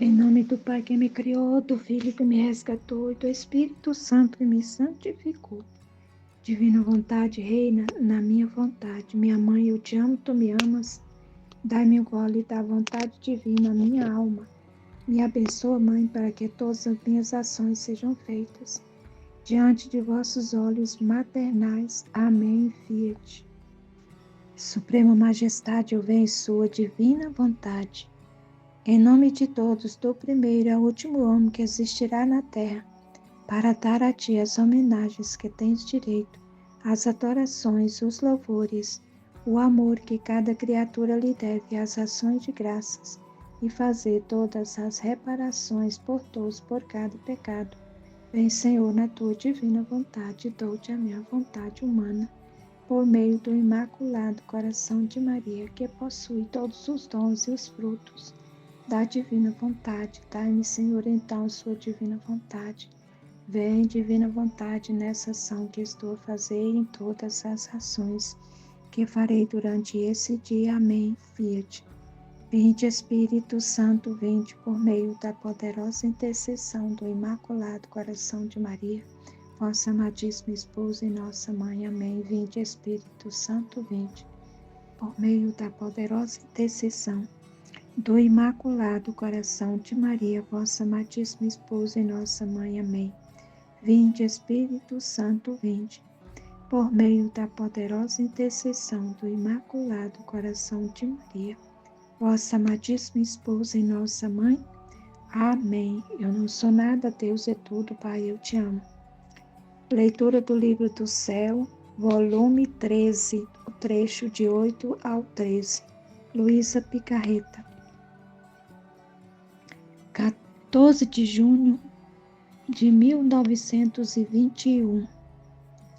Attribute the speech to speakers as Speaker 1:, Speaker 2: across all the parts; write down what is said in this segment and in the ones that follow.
Speaker 1: Em nome do Pai que me criou, do Filho que me resgatou e do Espírito Santo que me santificou. Divina vontade reina na minha vontade. Minha mãe, eu te amo, tu me amas. Dai-me o gole da vontade divina à minha alma. Me abençoa, Mãe, para que todas as minhas ações sejam feitas diante de vossos olhos maternais. Amém. Fiat. Suprema Majestade, eu venho em sua divina vontade. Em nome de todos, do primeiro ao último homem que existirá na terra, para dar a ti as homenagens que tens direito, as adorações, os louvores, o amor que cada criatura lhe deve, as ações de graças, e fazer todas as reparações por todos, por cada pecado. Vem, Senhor, na tua divina vontade, dou-te a minha vontade humana, por meio do Imaculado Coração de Maria, que possui todos os dons e os frutos da divina vontade. Dai-me, Senhor, então, sua divina vontade. Vem, divina vontade, nessa ação que estou a fazer e em todas as ações que farei durante esse dia. Amém. Fiat. Vinde, Espírito Santo, vinde por meio da poderosa intercessão do Imaculado Coração de Maria, vossa amadíssima esposa e nossa mãe. Amém. Vinde, Espírito Santo, vinde por meio da poderosa intercessão do Imaculado Coração de Maria, vossa amadíssima esposa e nossa mãe. Amém. Vinde, Espírito Santo, vinde, por meio da poderosa intercessão do Imaculado Coração de Maria, vossa amadíssima esposa e nossa mãe. Amém. Eu não sou nada, Deus é tudo, Pai, eu te amo. Leitura do Livro do Céu, volume 13, o trecho de 8 ao 13. Luísa Picarreta. 14 de junho de 1921.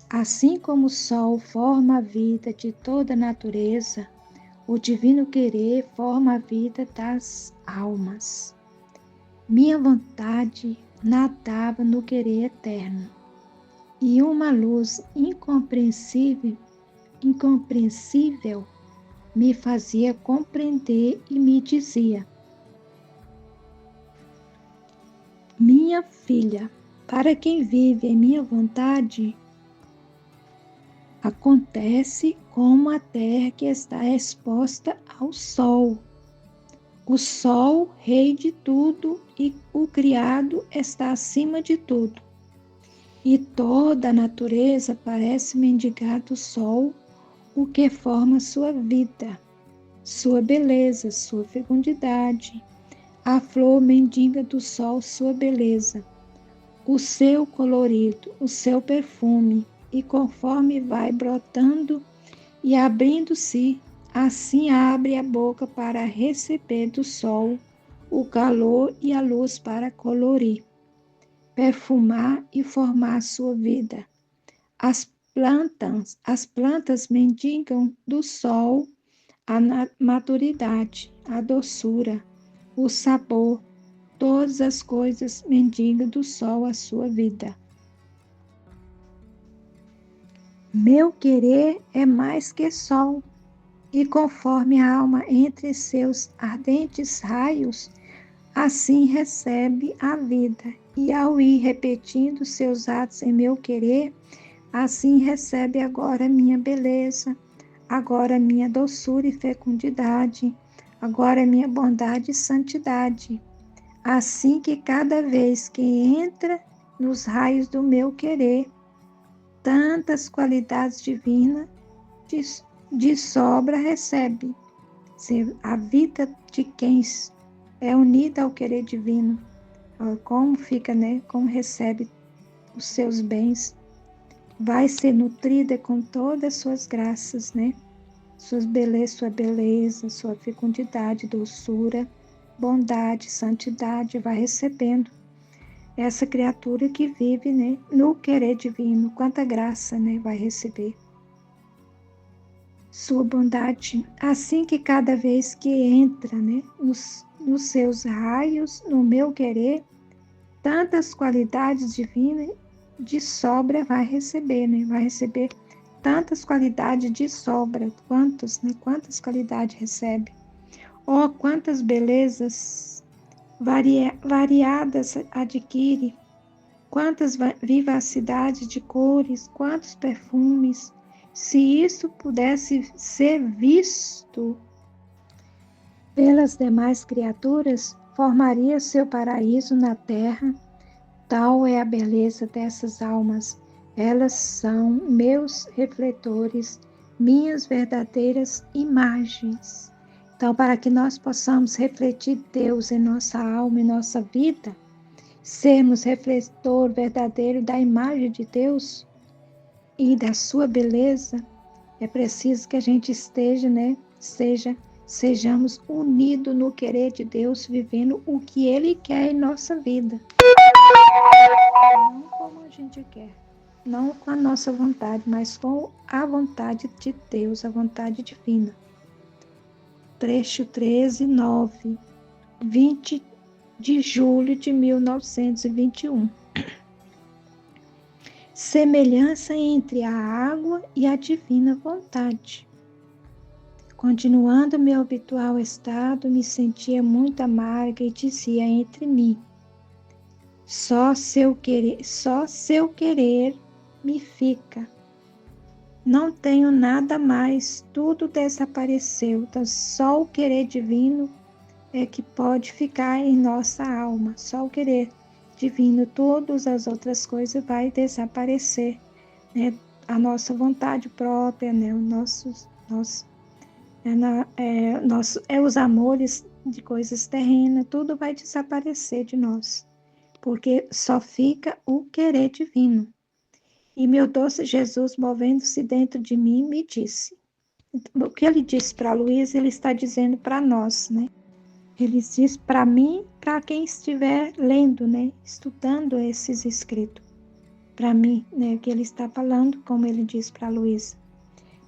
Speaker 1: Assim como o sol forma a vida de toda a natureza, o divino querer forma a vida das almas. Minha vontade nadava no querer eterno, e uma luz incompreensível me fazia compreender e me dizia: minha filha, para quem vive em minha vontade, acontece como a terra que está exposta ao sol. O sol, rei de tudo, e o criado está acima de tudo. E toda a natureza parece mendigar do sol, o que forma sua vida, sua beleza, sua fecundidade. A flor mendiga do sol sua beleza, o seu colorido, o seu perfume, e conforme vai brotando e abrindo-se, assim abre a boca para receber do sol o calor e a luz para colorir, perfumar e formar sua vida. As plantas mendigam do sol a maturidade, a doçura, o sabor. Todas as coisas mendigam do sol a sua vida. Meu querer é mais que sol, e conforme a alma entre seus ardentes raios, assim recebe a vida, e ao ir repetindo seus atos em meu querer, assim recebe agora minha beleza, agora minha doçura e fecundidade, agora minha bondade e santidade. Assim que cada vez que entra nos raios do meu querer, tantas qualidades divinas de sobra recebe. Se a vida de quem é unida ao querer divino, como fica, né? Como recebe os seus bens, vai ser nutrida com todas as suas graças, né? Sua beleza, sua fecundidade, doçura, bondade, santidade, vai recebendo essa criatura que vive, né, no querer divino. Quanta graça, né, vai receber. Sua bondade, assim que cada vez que entra, né, nos seus raios, no meu querer, tantas qualidades divinas de sobra vai receber, né, vai receber tantas qualidades de sobra. Quantas qualidades recebe? Oh, quantas belezas variadas adquire, quantas vivacidades de cores, quantos perfumes. Se isso pudesse ser visto pelas demais criaturas, formaria seu paraíso na terra. Tal é a beleza dessas almas. Elas são meus refletores, minhas verdadeiras imagens. Então, para que nós possamos refletir Deus em nossa alma e nossa vida, sermos refletor verdadeiro da imagem de Deus e da sua beleza, é preciso que a gente sejamos unidos no querer de Deus, vivendo o que Ele quer em nossa vida. Não como a gente quer, não com a nossa vontade, mas com a vontade de Deus, a vontade divina. Trecho 13, 9, 20 de julho de 1921. Semelhança entre a água e a divina vontade. Continuando meu habitual estado, me sentia muito amarga e dizia entre mim: só seu querer me fica. Não tenho nada mais, tudo desapareceu. Então, só o querer divino é que pode ficar em nossa alma. Só o querer divino, todas as outras coisas vai desaparecer, né? A nossa vontade própria, né? Os amores de coisas terrenas, tudo vai desaparecer de nós, porque só fica o querer divino. E meu doce Jesus, movendo-se dentro de mim, me disse. O que ele disse para Luísa, ele está dizendo para nós, né? Ele diz para mim, para quem estiver lendo, né? Estudando esses escritos. Para mim, né? O que ele está falando, como ele diz para Luísa.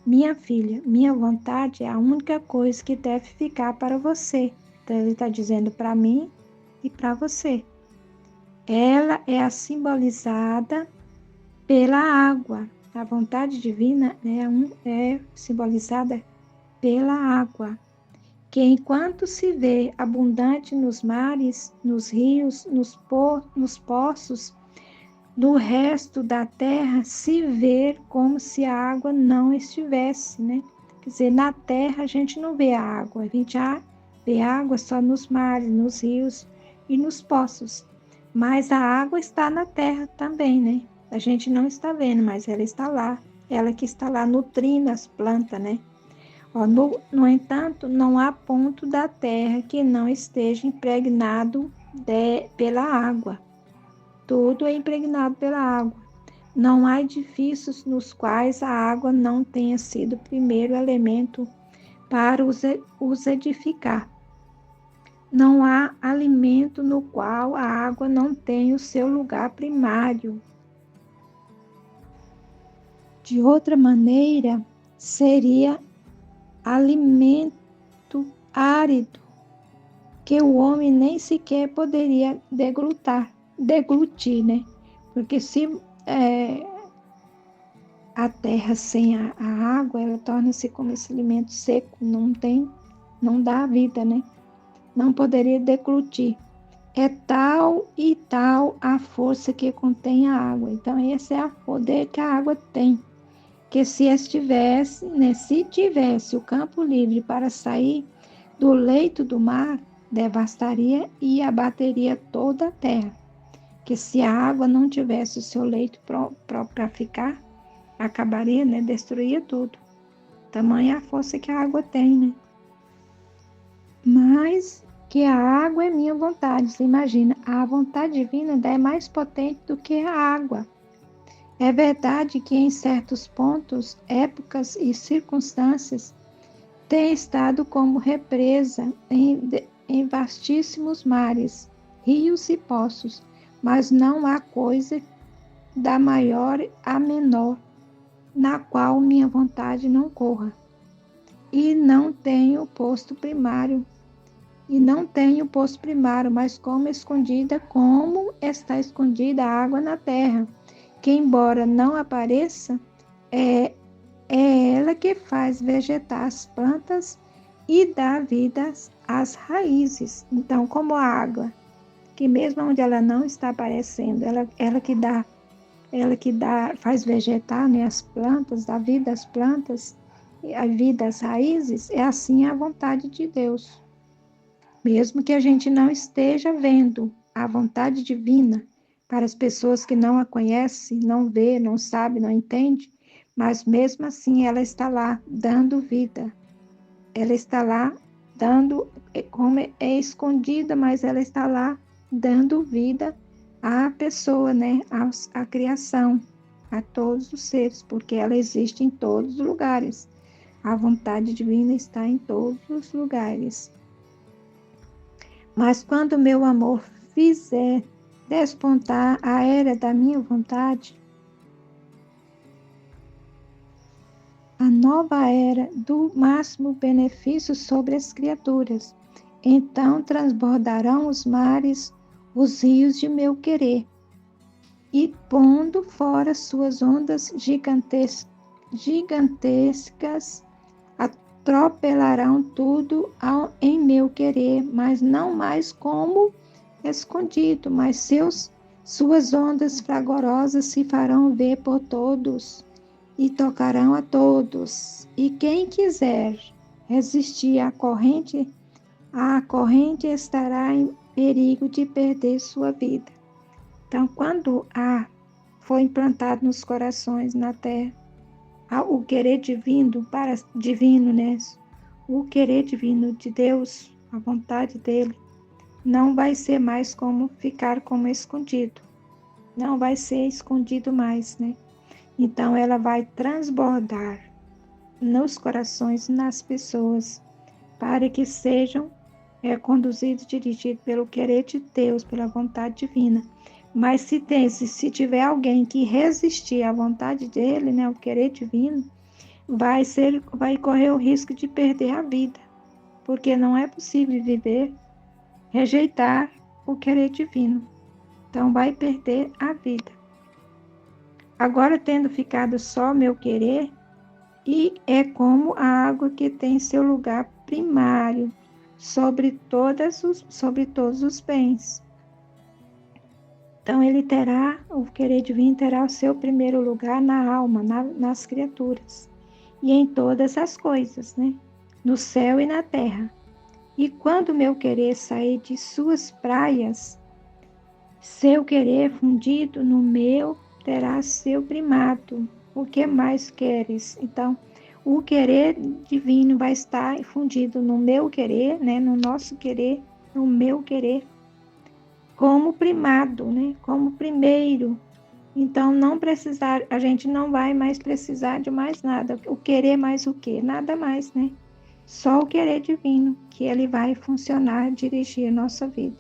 Speaker 1: Minha filha, minha vontade é a única coisa que deve ficar para você. Então, ele está dizendo para mim e para você. Ela é a simbolizada pela água. A vontade divina é simbolizada pela água, que enquanto se vê abundante nos mares, nos rios, nos poços, no resto da terra, se vê como se a água não estivesse, né? Quer dizer, na terra a gente não vê a água, a gente já vê água só nos mares, nos rios e nos poços. Mas a água está na terra também, né? A gente não está vendo, mas ela está lá. Ela que está lá nutrindo as plantas, né? No entanto, não há ponto da terra que não esteja impregnado pela água. Tudo é impregnado pela água. Não há edifícios nos quais a água não tenha sido o primeiro elemento para os edificar. Não há alimento no qual a água não tenha o seu lugar primário. De outra maneira, seria alimento árido, que o homem nem sequer poderia deglutir, né? Porque se a terra sem a água, ela torna-se como esse alimento seco, não dá vida, né? Não poderia deglutir. É tal e tal a força que contém a água. Então, esse é o poder que a água tem. Que se tivesse o campo livre para sair do leito do mar, devastaria e abateria toda a terra. Que se a água não tivesse o seu leito próprio para ficar, acabaria, né? Destruía tudo. Tamanha a força que a água tem, né? Mas que a água é minha vontade. Você imagina, a vontade divina é mais potente do que a água. É verdade que em certos pontos, épocas e circunstâncias, tem estado como represa em vastíssimos mares, rios e poços, mas não há coisa da maior a menor, na qual minha vontade não corra. E não tenho posto primário, mas como está escondida a água na terra, que embora não apareça, é ela que faz vegetar as plantas e dá vida às raízes. Então, como a água que mesmo onde ela não está aparecendo, ela que dá, faz vegetar, né, as plantas, dá vida às plantas, a vida às raízes, é assim a vontade de Deus. Mesmo que a gente não esteja vendo a vontade divina para as pessoas que não a conhecem, não vê, não sabe, não entende, mas mesmo assim ela está lá dando vida. Ela está lá dando, como é escondida, mas ela está lá dando vida à pessoa, né? À criação, a todos os seres, porque ela existe em todos os lugares. A vontade divina está em todos os lugares. Mas quando meu amor fizer despontar a era da minha vontade, a nova era do máximo benefício sobre as criaturas, então transbordarão os mares, os rios de meu querer, e pondo fora suas ondas gigantescas, atropelarão tudo em meu querer, mas não mais como escondido, mas suas ondas fragorosas se farão ver por todos e tocarão a todos. E quem quiser resistir à corrente, a corrente estará em perigo de perder sua vida. Então, quando foi implantado nos corações, na terra, o querer divino, né? O querer divino de Deus, a vontade dele, não vai ser mais como ficar como escondido. Não vai ser escondido mais, né? Então ela vai transbordar nos corações, nas pessoas, para que sejam conduzidos, dirigidos pelo querer de Deus, pela vontade divina. Mas se tiver alguém que resistir à vontade dele, né, o querer divino, vai correr o risco de perder a vida, porque não é possível viver, rejeitar o querer divino. Então vai perder a vida. Agora, tendo ficado só meu querer, e é como a água que tem seu lugar primário sobre todos os bens. Então, o querer divino terá o seu primeiro lugar na alma, nas criaturas, e em todas as coisas, né? No céu e na terra. E quando meu querer sair de suas praias, seu querer fundido no meu terá seu primado. O que mais queres? Então, o querer divino vai estar fundido no meu querer, né? No nosso querer, no meu querer, como primado, né? Como primeiro. Então, a gente não vai mais precisar de mais nada. O querer mais o quê? Nada mais, né? Só o querer divino, que ele vai funcionar, dirigir a nossa vida.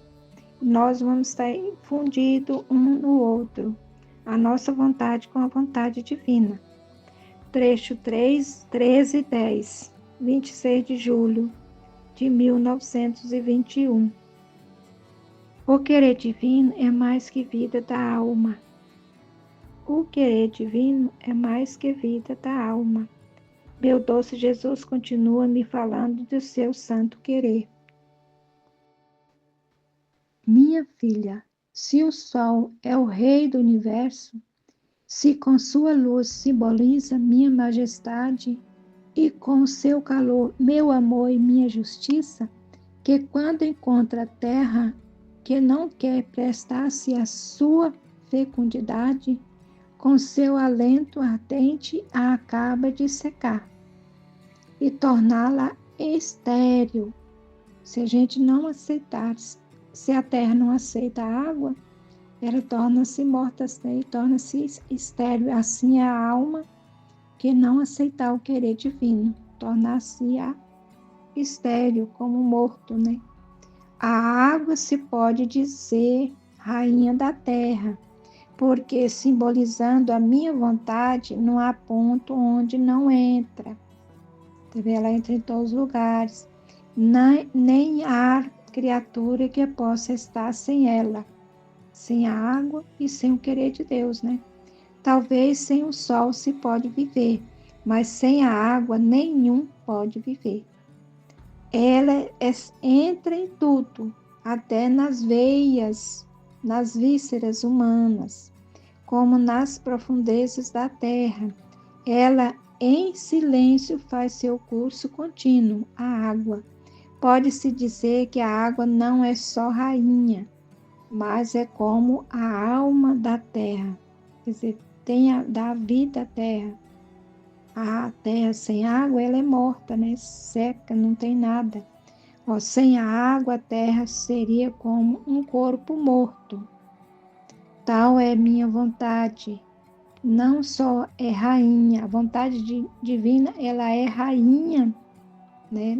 Speaker 1: Nós vamos estar fundidos um no outro, a nossa vontade com a vontade divina. Trecho 3, 13 e 10, 26 de julho de 1921. O querer divino é mais que vida da alma. O querer divino é mais que vida da alma. Meu doce Jesus continua me falando do seu santo querer. Minha filha, se o Sol é o Rei do Universo, se com sua luz simboliza minha majestade e com seu calor meu amor e minha justiça, que quando encontra a terra que não quer prestar-se à sua fecundidade, com seu alento ardente a acaba de secar e torná-la estéril. Se a gente não aceitar, se a terra não aceita a água, ela torna-se morta, né? E torna-se estéril. Assim é a alma que não aceitar o querer divino, tornar-se estéril, como morto, né? A água se pode dizer rainha da terra, porque simbolizando a minha vontade, não há ponto onde não entra. Ela entra em todos os lugares. Nem há criatura que possa estar sem ela, sem a água e sem o querer de Deus, né? Talvez sem o sol se pode viver, mas sem a água nenhum pode viver. Ela entra em tudo, até nas veias, nas vísceras humanas, como nas profundezas da terra. Ela, em silêncio, faz seu curso contínuo, a água. Pode-se dizer que a água não é só rainha, mas é como a alma da terra. Quer dizer, dá vida à terra. A terra sem água, ela é morta, né? Seca, não tem nada. Sem a água, a terra seria como um corpo morto. Tal é minha vontade. Não só é rainha, a vontade divina, ela é rainha, né,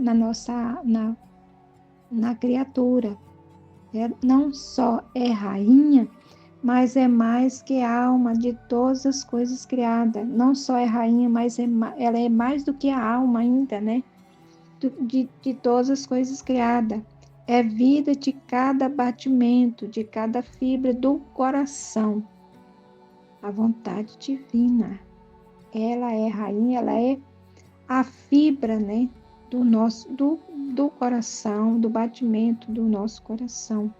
Speaker 1: na criatura. Não só é rainha, mas é mais que a alma de todas as coisas criadas. Não só é rainha, mas ela é mais do que a alma ainda, né? De todas as coisas criadas. É vida de cada batimento, de cada fibra do coração. A vontade divina. Ela é rainha, ela é a fibra, né? Do coração, do batimento do nosso coração.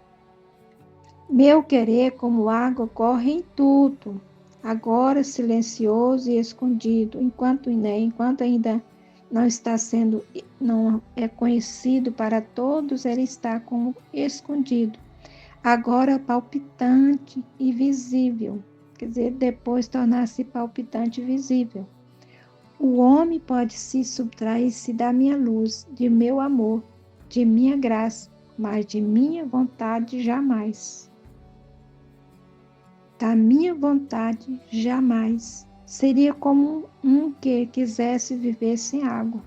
Speaker 1: Meu querer, como água, corre em tudo, agora silencioso e escondido, enquanto ainda não é conhecido para todos, ele está como escondido, agora palpitante e visível, quer dizer, depois tornar-se palpitante e visível. O homem pode se subtrair-se da minha luz, de meu amor, de minha graça, mas de minha vontade jamais. Da minha vontade, jamais. Seria como um que quisesse viver sem água.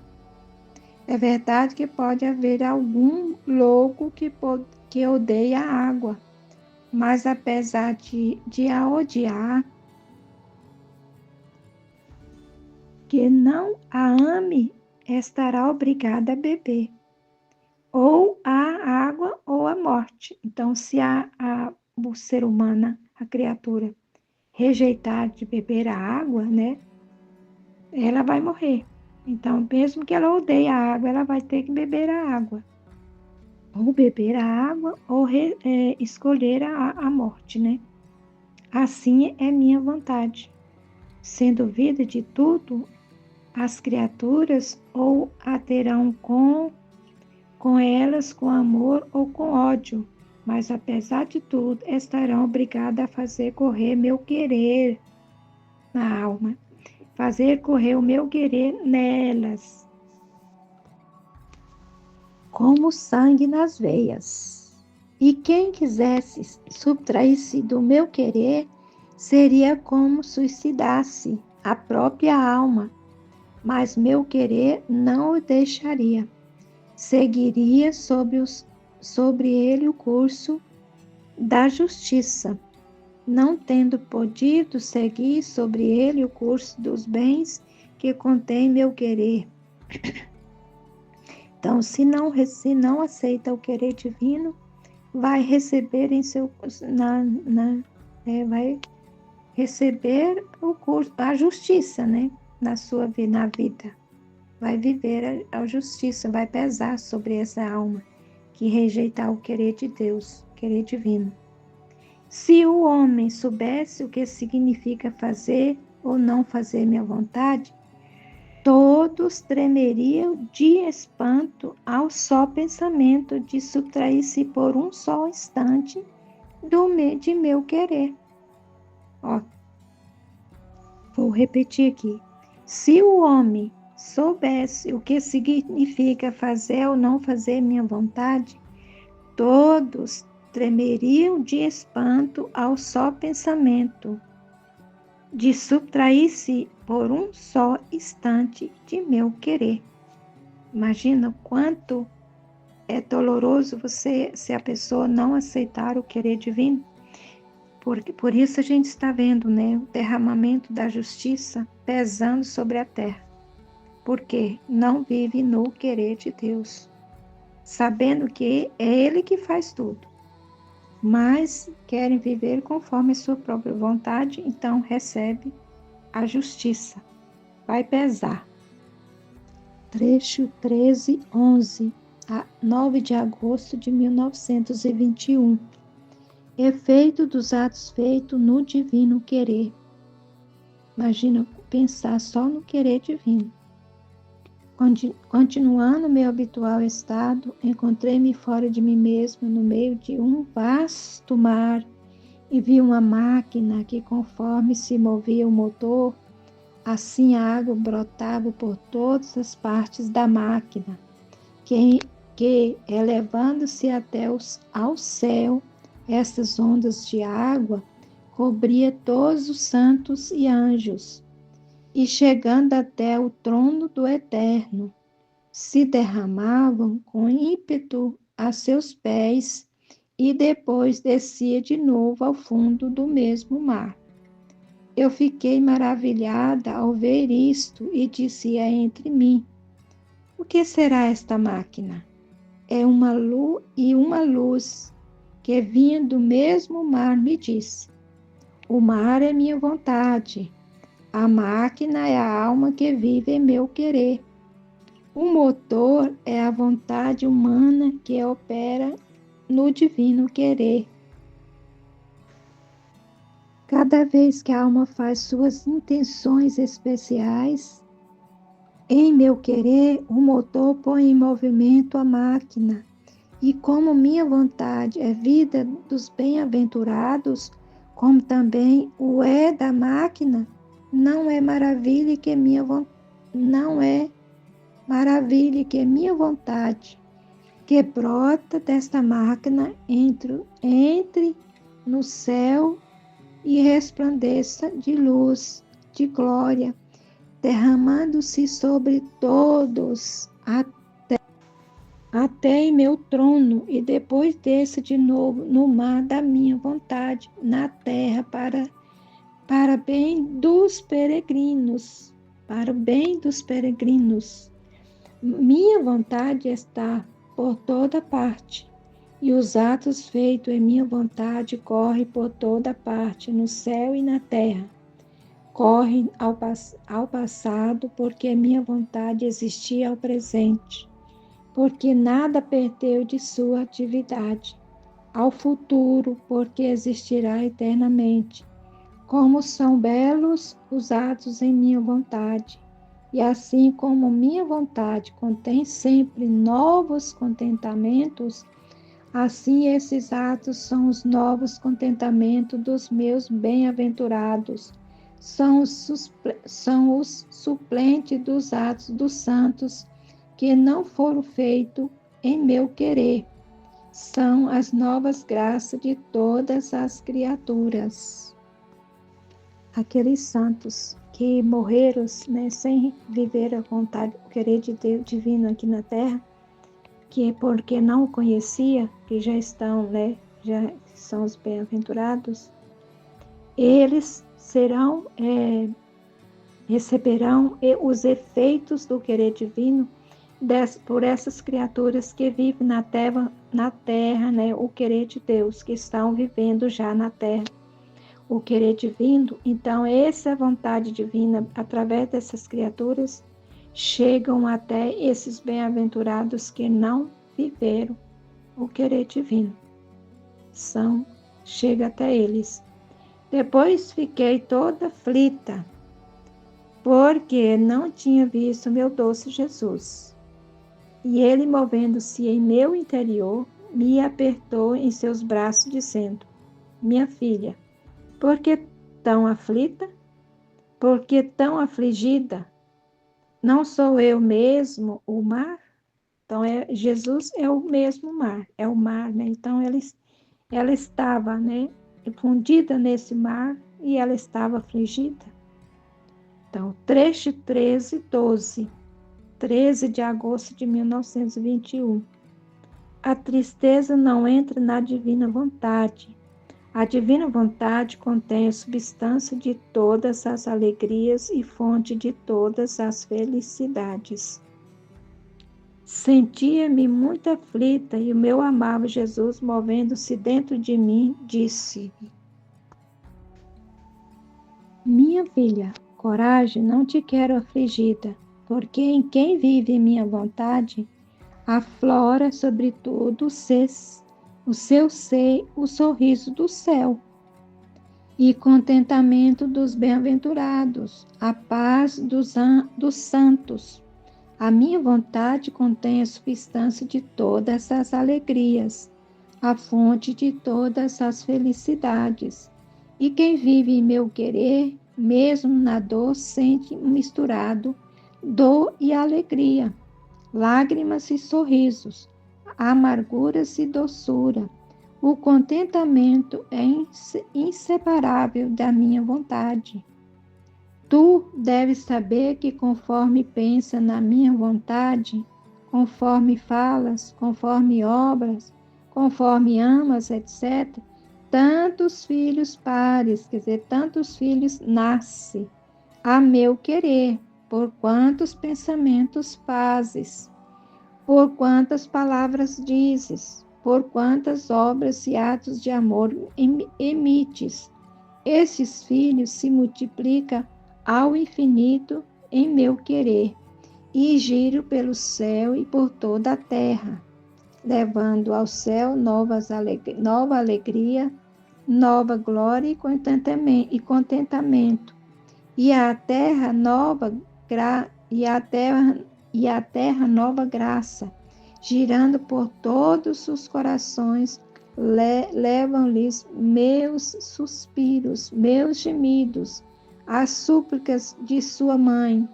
Speaker 1: É verdade que pode haver algum louco que odeia a água, mas apesar de a odiar, que não a ame, estará obrigada a beber, ou a água ou a morte. Então, se o ser humano, a criatura, rejeitar de beber a água, né, ela vai morrer. Então, mesmo que ela odeie a água, ela vai ter que beber a água. Ou beber a água, ou escolher a morte, né? Assim é minha vontade. Sendo vida de tudo, as criaturas ou a terão com elas com amor ou com ódio, mas apesar de tudo, estarão obrigadas a fazer correr meu querer na alma, fazer correr o meu querer nelas, como sangue nas veias. E quem quisesse subtrair-se do meu querer, seria como suicidar-se a própria alma, mas meu querer não o deixaria. Seguiria sobre ele o curso da justiça, não tendo podido seguir sobre ele o curso dos bens que contém meu querer. Então, se não aceita o querer divino, vai receber vai receber o curso, a justiça, né, na vida. Vai viver a justiça, vai pesar sobre essa alma que rejeitar o querer de Deus, querer divino. Se o homem soubesse o que significa fazer ou não fazer minha vontade, todos tremeriam de espanto ao só pensamento de subtrair-se por um só instante de meu querer. Ó, vou repetir aqui. Se o homem soubesse o que significa fazer ou não fazer minha vontade, todos tremeriam de espanto ao só pensamento de subtrair-se por um só instante de meu querer. Imagina quanto é doloroso se a pessoa não aceitar o querer divino. Por isso a gente está vendo, né, o derramamento da justiça pesando sobre a terra. Porque não vive no querer de Deus, sabendo que é Ele que faz tudo. Mas querem viver conforme a sua própria vontade, então recebe a justiça. Vai pesar. Trecho 13:11. 9 de agosto de 1921. Efeito dos atos feitos no divino querer. Imagina pensar só no querer divino. Continuando meu habitual estado, encontrei-me fora de mim mesmo, no meio de um vasto mar, e vi uma máquina que, conforme se movia o motor, assim a água brotava por todas as partes da máquina, que elevando-se até ao céu, essas ondas de água cobria todos os santos e anjos, e chegando até o trono do Eterno, se derramavam com ímpeto a seus pés e depois descia de novo ao fundo do mesmo mar. Eu fiquei maravilhada ao ver isto e dizia entre mim: o que será esta máquina? É uma luz que vinha do mesmo mar me disse: o mar é minha vontade, a máquina é a alma que vive em meu querer. O motor é a vontade humana que opera no divino querer. Cada vez que a alma faz suas intenções especiais, em meu querer, o motor põe em movimento a máquina. E como minha vontade é vida dos bem-aventurados, como também o é da máquina, não é maravilha que minha vontade, que brota desta máquina, entre no céu e resplandeça de luz, de glória, derramando-se sobre todos até em meu trono, e depois desça de novo no mar da minha vontade, na terra, para bem dos peregrinos, para o bem dos peregrinos. Minha vontade está por toda parte, e os atos feitos em minha vontade correm por toda parte, no céu e na terra. Correm ao passado, porque minha vontade existia ao presente, porque nada perdeu de sua atividade, ao futuro, porque existirá eternamente. Como são belos os atos em minha vontade, e assim como minha vontade contém sempre novos contentamentos, assim esses atos são os novos contentamentos dos meus bem-aventurados, são os suplentes dos atos dos santos que não foram feitos em meu querer, são as novas graças de todas as criaturas. Aqueles santos que morreram, né, sem viver a vontade, o querer de Deus divino aqui na Terra, que porque não o conhecia, que já estão, né, já são os bem-aventurados, eles receberão os efeitos do querer divino por essas criaturas que vivem na terra, né, o querer de Deus, que estão vivendo já na terra. O querer divino, então essa vontade divina, através dessas criaturas, chegam até esses bem-aventurados que não viveram o querer divino. Chega até eles. Depois fiquei toda aflita, porque não tinha visto meu doce Jesus. E ele, movendo-se em meu interior, me apertou em seus braços, dizendo: minha filha, por que tão aflita? Por que tão afligida? Não sou eu mesmo o mar? Então, Jesus é o mesmo mar, é o mar, né? Então, ela estava, né, fundida nesse mar e ela estava afligida. Então, trecho 13, 12, 13 de agosto de 1921. A tristeza não entra na divina vontade. A divina vontade contém a substância de todas as alegrias e fonte de todas as felicidades. Sentia-me muito aflita e o meu amável Jesus, movendo-se dentro de mim, disse: minha filha, coragem, não te quero afligida, porque em quem vive minha vontade, aflora sobretudo o seu ser, o sorriso do céu e contentamento dos bem-aventurados, a paz dos santos. A minha vontade contém a substância de todas as alegrias, a fonte de todas as felicidades. E quem vive em meu querer, mesmo na dor, sente misturado dor e alegria, lágrimas e sorrisos, amarguras e doçura. O contentamento é inseparável da minha vontade. Tu deves saber que conforme pensa na minha vontade, conforme falas, conforme obras, conforme amas, etc., tantos filhos pares, quer dizer, tantos filhos nasce a meu querer, por quantos pensamentos fazes, por quantas palavras dizes, por quantas obras e atos de amor emites. Esses filhos se multiplicam ao infinito em meu querer, e giro pelo céu e por toda a terra, levando ao céu nova alegria, nova glória e contentamento, e à terra nova nova graça, girando por todos os corações, levam-lhes meus suspiros, meus gemidos, as súplicas de sua mãe,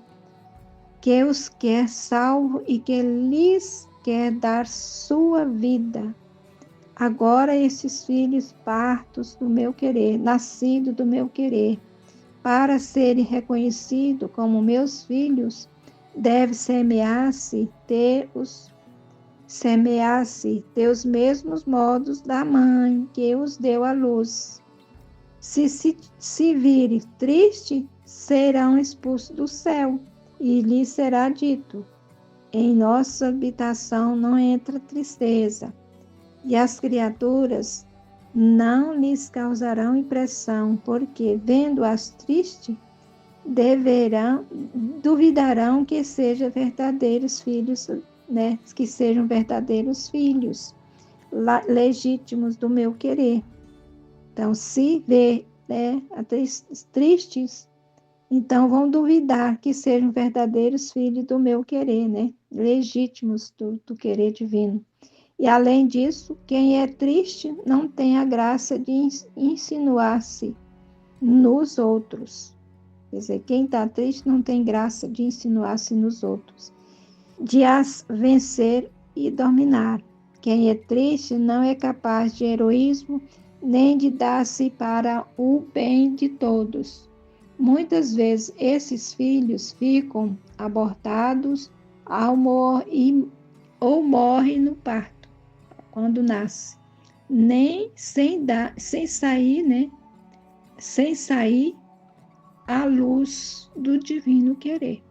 Speaker 1: que os quer salvo e que lhes quer dar sua vida. Agora esses filhos partos do meu querer, nascido do meu querer, para serem reconhecidos como meus filhos, deve semear-se ter os mesmos modos da mãe que os deu à luz. Se virem triste, serão expulsos do céu, e lhes será dito: em nossa habitação não entra tristeza, e as criaturas não lhes causarão impressão, porque, vendo-as tristes, duvidarão que sejam verdadeiros filhos, né? Que sejam verdadeiros filhos legítimos do meu querer. Então, se vê, né, tristes, então vão duvidar que sejam verdadeiros filhos do meu querer, né? Legítimos do querer divino. E além disso, quem é triste não tem a graça de insinuar-se nos outros. Quer dizer, quem está triste não tem graça de insinuar-se nos outros, de as vencer e dominar. Quem é triste não é capaz de heroísmo, nem de dar-se para o bem de todos. Muitas vezes esses filhos ficam abortados ou morrem no parto, quando nasce, nem sem sair, né? Sem sair à luz do divino querer.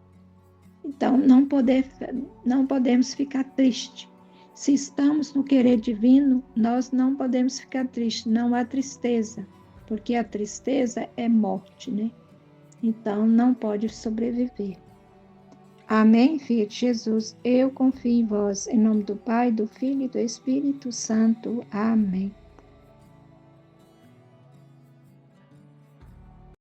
Speaker 1: Então, não podemos ficar tristes. Se estamos no querer divino, nós não podemos ficar tristes, não há tristeza, porque a tristeza é morte, né? Então, não pode sobreviver. Amém, filho de Jesus, eu confio em vós, em nome do Pai, do Filho e do Espírito Santo. Amém.